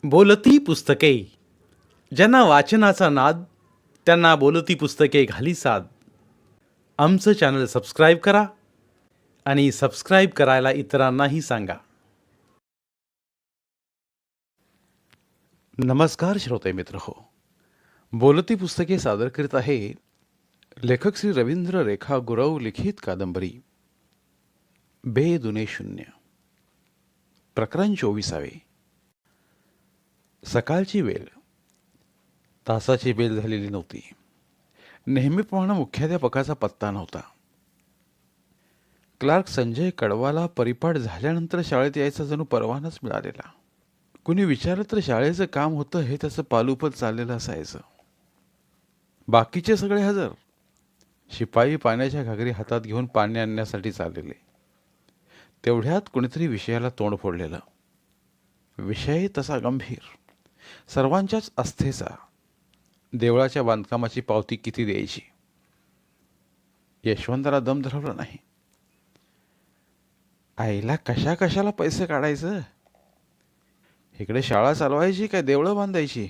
बोलती पुस्तके. ज्यांना वाचनाचा नाद त्यांना बोलती पुस्तके घाली साद. आमचं चॅनल सबस्क्राईब करा आणि सबस्क्राईब करायला इतरांनाही सांगा. नमस्कार श्रोते मित्र हो. बोलती पुस्तके सादर करीत आहे लेखक श्री रवींद्र रेखा गुरव लिखित कादंबरी बेदुने शून्य. प्रकरण 24. सकाळची वेळ. तासाची बेल झालेली नव्हती. नेहमीप्रमाणे मुख्याध्यापकाचा पत्ता नव्हता. क्लार्क संजय कडवाला परिपाठ झाल्यानंतर शाळेत यायचा जणू परवानाच मिळालेला. कुणी विचारलं तर शाळेचं काम होतं हे त्याचं पालुपत चाललेलं असायचं. बाकीचे सगळे हजर. शिपाई पाण्याच्या घागरी हातात घेऊन पाणी आणण्यासाठी चाललेले. तेवढ्यात कुणीतरी विषयाला तोंड फोडलेलं. विषय तसा गंभीर, सर्वांच्याच आस्थेचा. देवळाच्या बांधकामाची पावती किती द्यायची. यशवंताला दम धरवला नाही. आईला कशा कशाला पैसे काढायचं. इकडे शाळा चालवायची काय देवळं बांधायची.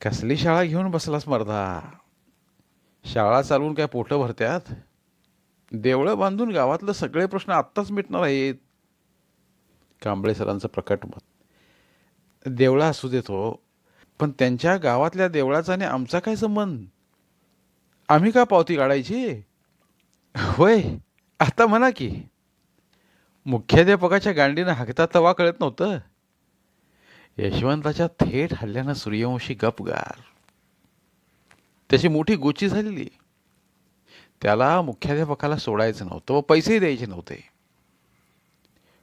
कसली शाळा घेऊन बसलास मर्दा. शाळा चालवून काय पोटं भरत्यात. देवळं बांधून गावातलं सगळे प्रश्न आत्ताच मिटणार आहेत. कांबळे सरांचं प्रकट मत. देवळं असू देतो, पण त्यांच्या गावातल्या देवळाचा आणि आमचा काय संबंध. आम्ही का पावती काढायची. होय, आता म्हणा की. मुख्याध्यापकाच्या गांडीनं हाकता तवा कळत नव्हतं. यशवंताच्या थेट हल्ल्यानं सूर्यवंशी गपगार. त्याची मोठी गोची झालेली. त्याला मुख्याध्यापकाला सोडायचं नव्हतं व पैसेही द्यायचे नव्हते.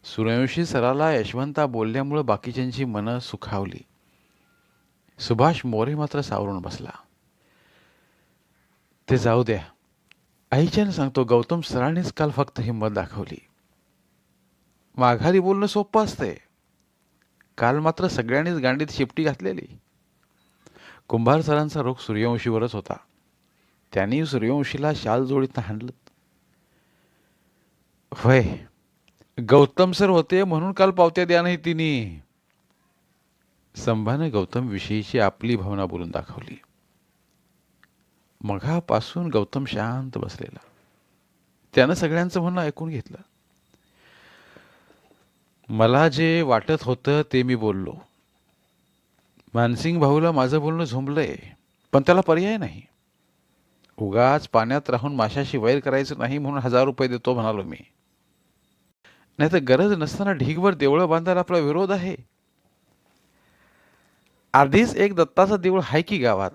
सूर्यवंशी सराला यशवंता बोलल्यामुळे बाकीच्यांची मनं सुखावली. सुभाष मोरे मात्र सावरून बसला. ते जाऊ द्या. आईच्यानं सांगतो, गौतम सरांनीच काल फक्त हिंमत दाखवली. माघारी बोलणं सोपं असतंय. काल मात्र सगळ्यांनीच गांडीत शेपटी घातलेली. कुंभार सरांचा रोख सूर्यवंशीवरच होता. त्यांनी सूर्यवंशीला शाल जोडीत हाणलं. होय, गौतम सर होते म्हणून काल पावत्या द्या नाही तिने. संभाने गौतम विषयीची आपली भावना बोलून दाखवली. मघापासून गौतम शांत बसलेला. त्यानं सगळ्यांचं म्हणणं ऐकून घेतलं. मला जे वाटत होतं ते मी बोललो. मानसिंग भाऊला माझं बोलणं झोंबलंय, पण त्याला पर्याय नाही. उगाच पाण्यात राहून माशाशी वैर करायचं नाही म्हणून 1000 रुपये देतो म्हणालो मी. नाही तर गरज नसताना ढीगभर देवळं बांधायला आपला विरोध आहे. आधीच एक दत्ताचं देऊळ आहे की गावात.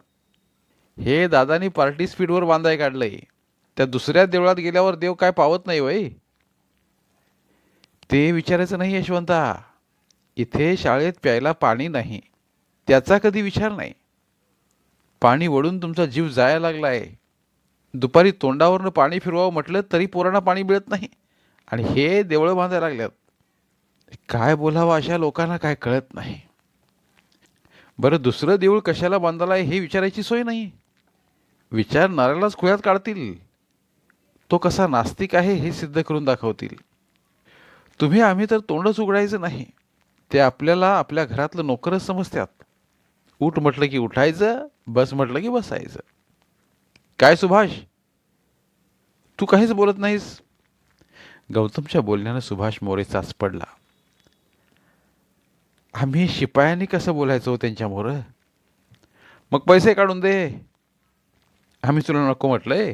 हे दादानी पार्टी स्पीडवर बांधाय काढलंय. त्या दुसऱ्या देवळात गेल्यावर देव काय पावत नाही वय. ते विचारायचं नाही यशवंता. इथे शाळेत प्यायला पाणी नाही, त्याचा कधी विचार नाही. पाणी वडून तुमचा जीव जायला लागलाय. दुपारी तोंडावरनं पाणी फिरवावं म्हटलं तरी पोरांना पाणी मिळत नाही, आणि हे देवळं बांधायला लागल्यात. काय बोलावं अशा लोकांना काय कळत नाही. बरं, दुसरं देऊळ कशाला बांधायला हे विचारायची सोय नाही. विचारणाऱ्यालाच खुळ्यात काढतील. तो कसा नास्तिक आहे हे सिद्ध करून दाखवतील. तुम्ही आम्ही तर तोंडच उघडायचं नाही. ते आपल्याला आपल्या घरातलं नोकरच समजतात. उठ म्हटलं की उठायचं, बस म्हटलं की बसायचं. काय सुभाष, तू काहीच बोलत नाहीस. गौतमच्या बोलण्यानं सुभाष मोरे चाच पडला. आम्ही शिपायांनी कसं बोलायचो त्यांच्यामोर. मग पैसे काढून दे. आम्ही तुला नको म्हटलंय.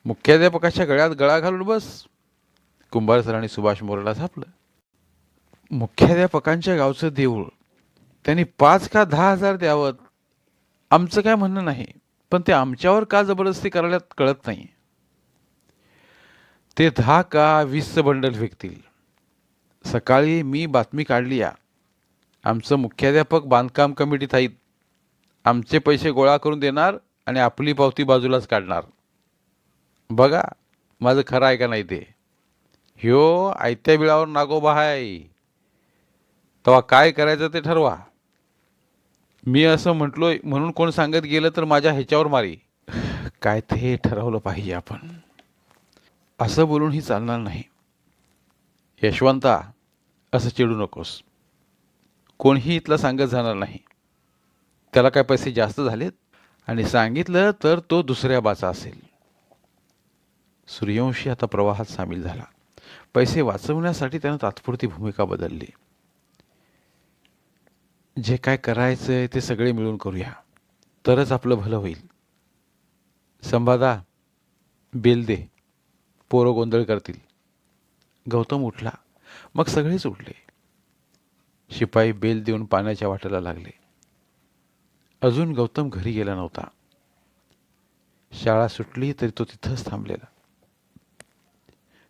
मुख्याध्यापकाच्या गळ्यात गळा घालून बस. कुंभार सरांनी सुभाष मोरेला झापलं. मुख्याध्यापकांच्या गावचं देऊळ त्यांनी 5 का 10,000 द्यावं, आमचं काय म्हणणं नाही, पण ते आमच्यावर का जबरदस्ती करायला कळत नाही. ते 10 का 20चं बंडल फेकतील. सकाळी मी बातमी काढली या. आमचं मुख्याध्यापक बांधकाम कमिटीत आहेत. आमचे पैसे गोळा करून देणार आणि आपली पावती बाजूलाच काढणार. बघा माझं खरं आहे का नाही ते. ह्यो आयत्या बिळावर नागोबा आहे. तेव्हा काय करायचं ते ठरवा. मी असं म्हटलोय म्हणून कोण सांगत गेलं तर माझ्या ह्याच्यावर मारी. काय ते ठरवलं पाहिजे आपण. असं बोलूनही चालणार नाही. यशवंता, असं चिडू नकोस. कोणीही इथला सांगत जाणार नाही. त्याला काय पैसे जास्त झालेत, आणि सांगितलं तर तो दुसऱ्या बाचा असेल. सूर्यवंशी आता प्रवाहात सामील झाला. पैसे वाचवण्यासाठी त्यानं तात्पुरती भूमिका बदलली. जे काय करायचंय ते सगळे मिळून करूया, तरच आपलं भलं होईल. संभादा, बेल दे, पोरं गोंधळ करतील. गौतम उठला. मग सगळेच उठले. शिपाई बेल देऊन पाण्याच्या वाटेला लागले. अजून गौतम घरी गेला नव्हता. शाळा सुटली तरी तो तिथंच थांबलेला.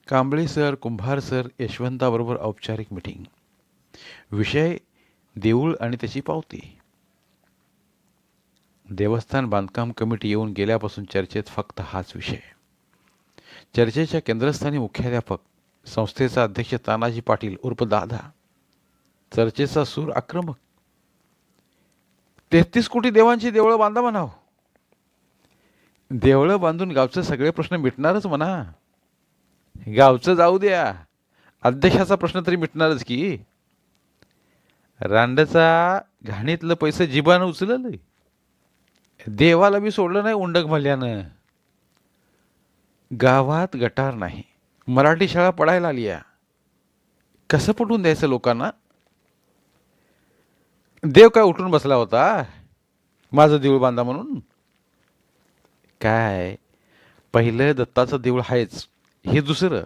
कांबळे सर, कुंभार सर, यशवंताबरोबर औपचारिक मिटिंग. विषय देऊळ आणि त्याची पावती. देवस्थान बांधकाम कमिटी येऊन गेल्यापासून चर्चेत फक्त हाच विषय. चर्चेच्या केंद्रस्थानी मुख्याध्यापक, संस्थेचा अध्यक्ष तानाजी पाटील उर्फ दादा. चर्चेचा सूर आक्रमक. 33 कोटी देवांची देवळं बांधा म्हणाव. देवळं बांधून गावचे सगळे प्रश्न मिटणारच म्हणा. गावचं जाऊ द्या, अध्यक्षाचा प्रश्न तरी मिटणारच की. रांडचा घाणीतलं पैसे जिबानं उचललं, देवाला बी सोडलं नाही उंडक मल्यानं. गावात गटार नाही, मराठी शाळा पडायला आली या. कसं पटवून द्यायचं लोकांना? देव काय उठून बसला होता माझं देऊळ बांधा म्हणून? काय, पहिलं दत्ताचं देऊळ आहेच, हे दुसरं.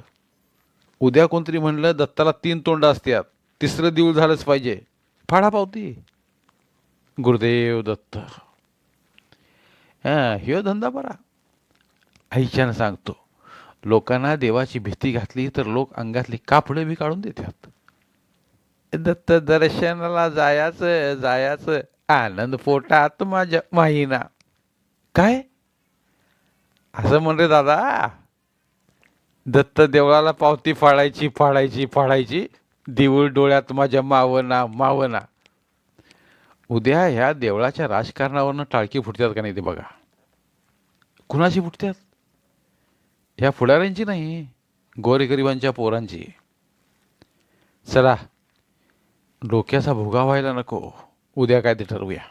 उद्या कोणतरी म्हणलं दत्ताला 3 तोंड असतात, तिसरं देऊळ झालंच पाहिजे. फाडा पावती. गुरुदेव दत्त. हां, ह्यो धंदा बरा. आईच्यानं सांगतो, लोकांना देवाची भीती घातली तर लोक अंगातली कापडं बी काढून देतात. दत्त दर्शनाला जायाचं जायाचं, आनंद पोटात माझ्या माहीना. काय असं म्हण रे दादा? दत्त देवळाला पावती फाडायची फाडायची फाडायची, देऊळ डोळ्यात माझ्या मावना मावना. उद्या ह्या देवळाच्या राजकारणावरनं टाळकी फुटतात का नाही ते बघा. कुणाची फुटतात? ह्या पुढाऱ्यांची नाही, गोरगरिबांच्या पोरांची. चला, डोक्याचा भुगा व्हायला नको. उद्या काय ते ठरवूया.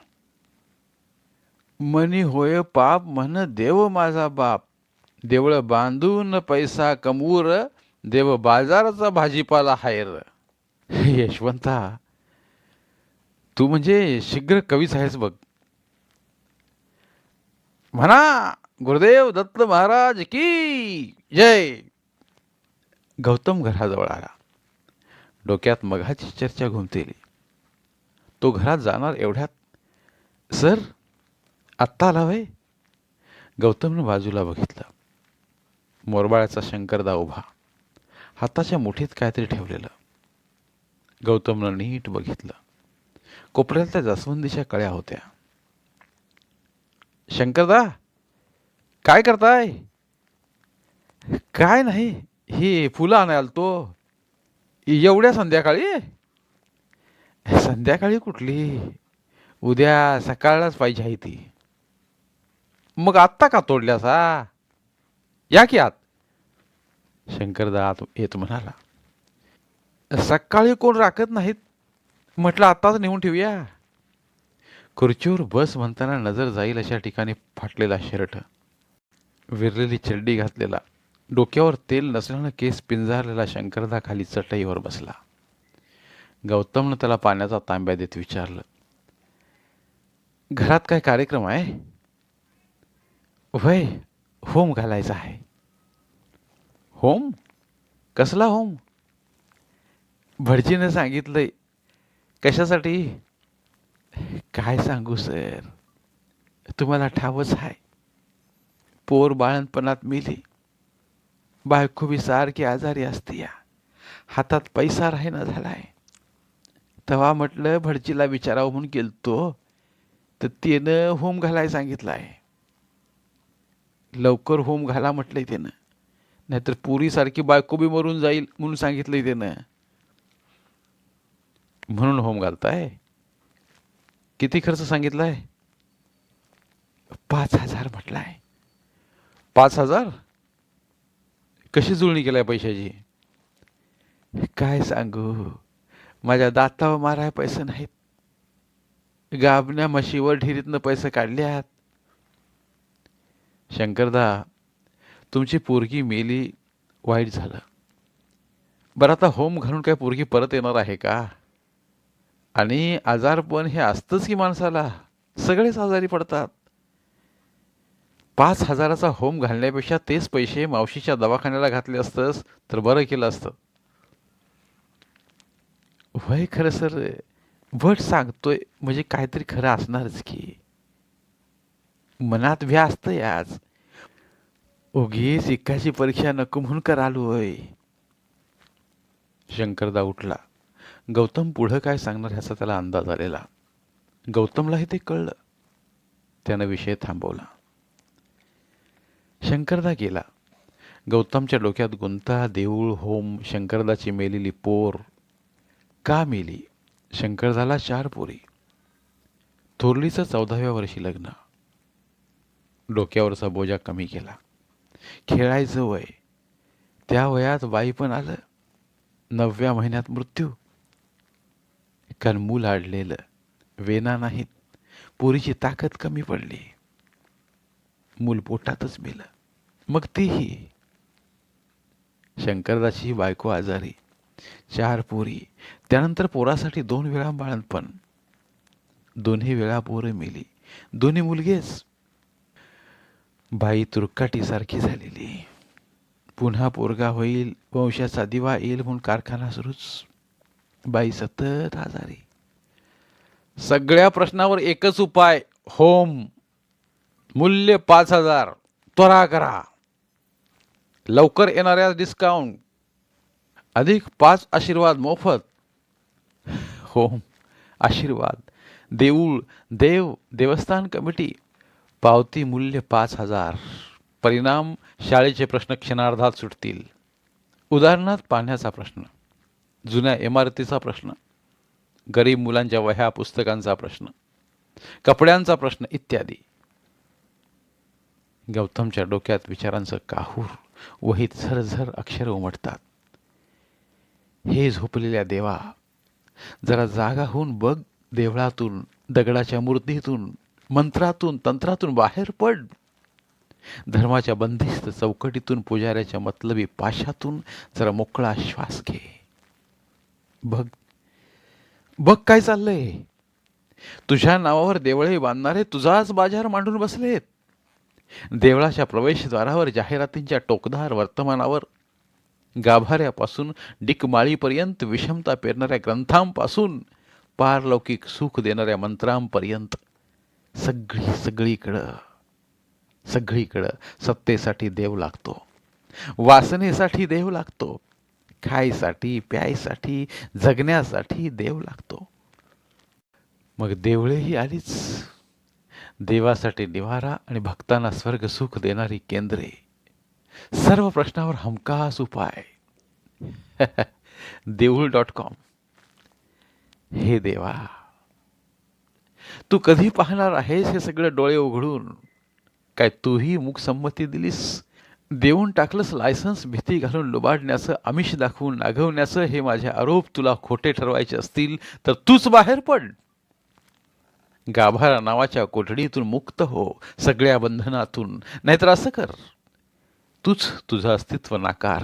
मनी होय पाप म्हण देव माझा बाप, देवळं बांधून पैसा कमवूर, देव बाजाराचा भाजीपाला हायर. यशवंता, तू म्हणजे शीघ्र कवीच आहेस बघ. म्हणा गुरुदेव दत्त महाराज की जय. गौतम घराजवळ आला. डोक्यात मघाची चर्चा घुमतेली. तो घरात जाणार एवढ्यात, सर आत्ता आला होय? गौतमनं बाजूला बघितलं. मोरबाळ्याचा शंकरदा उभा, हाताच्या मुठीत काहीतरी ठेवलेलं. गौतमनं नीट बघितलं. कोपऱ्यात त्या जास्वंदीच्या कळ्या होत्या. शंकरदा, काय करताय? काय नाही, ही फुलं आणायला तो. एवढ्या संध्याकाळी? संध्याकाळी कुठली, उद्या सकाळलाच पाहिजे आहे ती. मग आत्ता का तोडल्यासा? या की आत. शंकरदा आत येत म्हणाला. सकाळी कोण राखत नाहीत, म्हटलं आत्ताच नेऊन ठेवूया. खुर्चीवर बस म्हणताना नजर जाईल अशा ठिकाणी फाटलेला शर्ट, विरलेली चड्डी घातलेला, डोक्यावर तेल नसल्यानं केस पिंजारलेला शंकरदा खाली चटईवर बसला. गौतमनं त्याला पाण्याचा तांब्या देत विचारलं, घरात काय कार्यक्रम आहे? वय, होम घालायचा आहे. होम? कसला होम? भटजीनं सांगितलंय. कशासाठी? काय सांगू सर, तुम्हाला ठावच आहे. पोर बाळणपणात मिली, बायको बी सारखी आजारी असते या, हातात पैसा राहीना झालाय. तेव्हा म्हटलं भटजीला विचारावं म्हणून गेलतो, तर त्यानं होम घालाय सांगितलाय. लवकर होम घाला म्हटलंय त्यानं, नाहीतर पुरीसारखी बायको बी मरून जाईल म्हणून सांगितलंय त्यानं. म्हणून होम घालताय? किती खर्च सांगितलाय? 5,000 म्हटलाय. 5,000? कशी जुळणी केलाय पैशाची? काय सांगू, माझ्या दातावर माराय पैसे नाहीत. गाबण्या म्हशीवर ढिरीतनं पैसे काढल्यात. शंकरदा, तुमची पोरगी मेली, वाईट झालं. बरं, आता होम घालून काय पोरगी परत येणार आहे का? आणि आजारपण हे असतंच की माणसाला, सगळेच आजारी पडतात. 5,000चा होम घालण्यापेक्षा तेच पैसे मावशीच्या दवाखान्याला घातले असतंस तर बरं केलं असतं. वय खरं सर, वट सांगतोय म्हणजे काहीतरी खरं असणारच की. मनात भ्या असतं याच. उगीच एकाची परीक्षा नको म्हणून करालोय. शंकरदा उठला. गौतम पुढं काय सांगणार ह्याचा त्याला अंदाज आलेला. गौतमलाही ते कळलं. त्यानं विषय थांबवला. शंकरदा गेला. गौतमच्या डोक्यात गुंता, देऊळ, होम, शंकरदाची मेलेली पोर. का मेली? शंकरदाला 4 पोरी. थोरलीचं 14व्या वर्षी लग्न. डोक्यावरचा बोजा कमी केला. खेळायचं वय. त्या वयात बाईपण आलं. 9व्या महिन्यात मृत्यू. कारण मूल आडलेलं. वेना नाहीत. पोरीची ताकद कमी पडली. मूल पोटातच मेलं. मग तीही. शंकरदाची बायको आजारी. 4 पोरी. त्यानंतर पोरासाठी 2 वेळा बाळंतपण. दोन्ही वेळा पोरं मेली. दोन्ही मुलगेच. बाई तुरकाटीसारखी झालेली. पुन्हा पोरगा होईल, वंशाचा दिवा येईल म्हणून कारखाना सुरूच. बाई सतत आजारी. सगळ्या प्रश्नावर एकच उपाय, होम. मूल्य 5,000. त्वरा करा. लवकर येणाऱ्या डिस्काउंट. अधिक 5 आशीर्वाद मोफत. होम, आशीर्वाद, देऊळ, देव, देवस्थान कमिटी. पावती मूल्य 5,000. परिणाम, शाळेचे प्रश्न क्षणार्धात सुटतील. उदाहरणार्थ पाण्याचा प्रश्न, जुन्या इमारतीचा प्रश्न, गरीब मुलांच्या वह्या पुस्तकांचा प्रश्न, कपड्यांचा प्रश्न इत्यादी. गौतमच्या डोक्यात विचारांचं काहूर. वहीत झरझर अक्षर उमटतात. हे झोपलेल्या देवा, जरा जागा होऊन बघ. देवळातून, दगडाच्या मूर्तीतून, मंत्रातून, तंत्रातून बाहेर पड. धर्माच्या बंदिस्त चौकटीतून, पुजाऱ्याच्या मतलबी पाशातून जरा मोकळा श्वास घे. बघ, बघ काय चाललंय. तुझ्या नावावर देवळे बांधणारे तुझाच बाजार मांडून बसलेत. देवळाच्या प्रवेशद्वारावर जाहिरातींच्या टोकदार वर्तमानावर, गाभाऱ्यापासून डिकमाळीपर्यंत, विषमता पेरणाऱ्या ग्रंथांपासून पारलौकिक सुख देणाऱ्या मंत्रांपर्यंत सगळीकडं सत्तेसाठी देव लागतो. वासनेसाठी देव लागतो. खायसाठी, प्यायसाठी, जगण्यासाठी देव लागतो. मग देवळेही आलीच. देवासाठी निवारा आणि भक्तांना स्वर्ग सुख देणारी केंद्रे. सर्व प्रश्नावर हमखास उपाय. देऊळ.com. हे देवा, तू कधी पाहणार आहेस हे सगळं डोळे उघडून? काय तूही मूकसंमती दिलीस? देऊन टाकलंस लायसन्स. भीती घालून लुबाडण्याचं, आमिष दाखवून नागवण्याचं. हे माझे आरोप तुला खोटे ठरवायचे असतील तर तूच बाहेर पड. गाभारा नावाच्या कोठडीतून मुक्त हो, सगळ्या बंधनातून. नाहीतर असं कर, तूच तुझं अस्तित्व नाकार.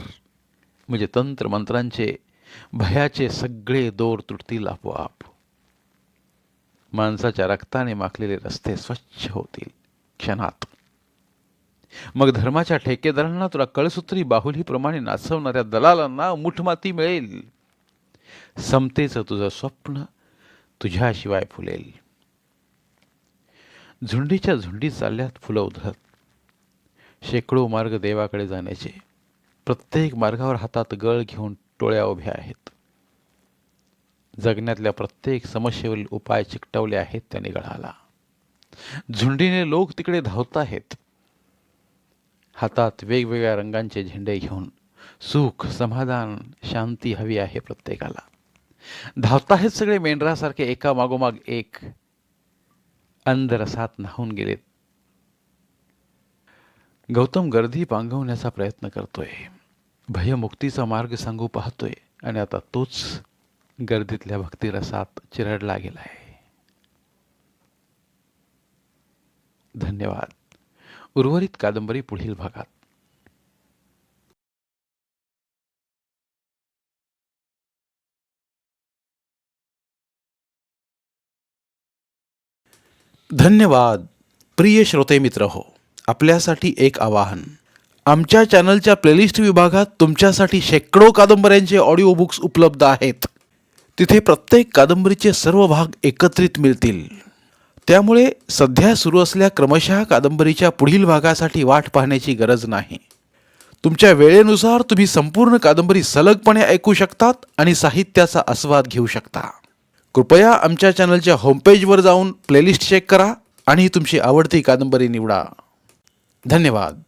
म्हणजे तंत्र मंत्रांचे, भयाचे सगळे दोर तुटतील आपोआप. माणसाच्या रक्ताने माखलेले रस्ते स्वच्छ होतील क्षणात. मग धर्माच्या ठेकेदारांना, तुला कळसूत्री बाहुलीप्रमाणे नाचवणाऱ्या दलालांना मुठमाती मिळेल. समतेचं तुझं स्वप्न तुझ्याशिवाय फुलेल. झुंडीच्या झुंडी चालल्यात फुलं उधळत. शेकडो मार्ग देवाकडे जाण्याचे. प्रत्येक मार्गावर हातात गळ घेऊन टोळ्या उभ्या आहेत. जगण्यातल्या प्रत्येक समस्येवरील उपाय चिकटवले आहेत त्या निगळाला. झुंडीने लोक तिकडे धावत आहेत, हातात वेगवेगळ्या रंगांचे झेंडे घेऊन. सुख, समाधान, शांती हवी आहे प्रत्येकाला. धावताहेत सगळे मेंढरासारखे, एका मागोमाग एक. अंधरसात न्हावून गेलेत. गौतम गर्दी पांगवण्याचा प्रयत्न करतोय. भयमुक्तीचा मार्ग सांगू पाहतोय. आणि आता तोच गर्दीतल्या भक्तिरसात चिरडला गेलाय. धन्यवाद. उर्वरित कादंबरी पुढील भागात. धन्यवाद. प्रिय श्रोते मित्र हो, आपल्यासाठी एक आवाहन. आमच्या चॅनलच्या प्लेलिस्ट विभागात तुमच्यासाठी शेकडो कादंबऱ्यांचे ऑडिओ बुक्स उपलब्ध आहेत. तिथे प्रत्येक कादंबरीचे सर्व भाग एकत्रित मिळतील. त्यामुळे सध्या सुरू असलेल्या क्रमशः कादंबरीच्या पुढील भागासाठी वाट पाहण्याची गरज नाही. तुमच्या वेळेनुसार तुम्ही संपूर्ण कादंबरी सलगपणे ऐकू शकतात आणि साहित्याचा आस्वाद घेऊ शकता. कृपया आमच्या चॅनलच्या होमपेजवर जाऊन प्लेलिस्ट चेक करा आणि तुमची आवडती कादंबरी निवडा. धन्यवाद.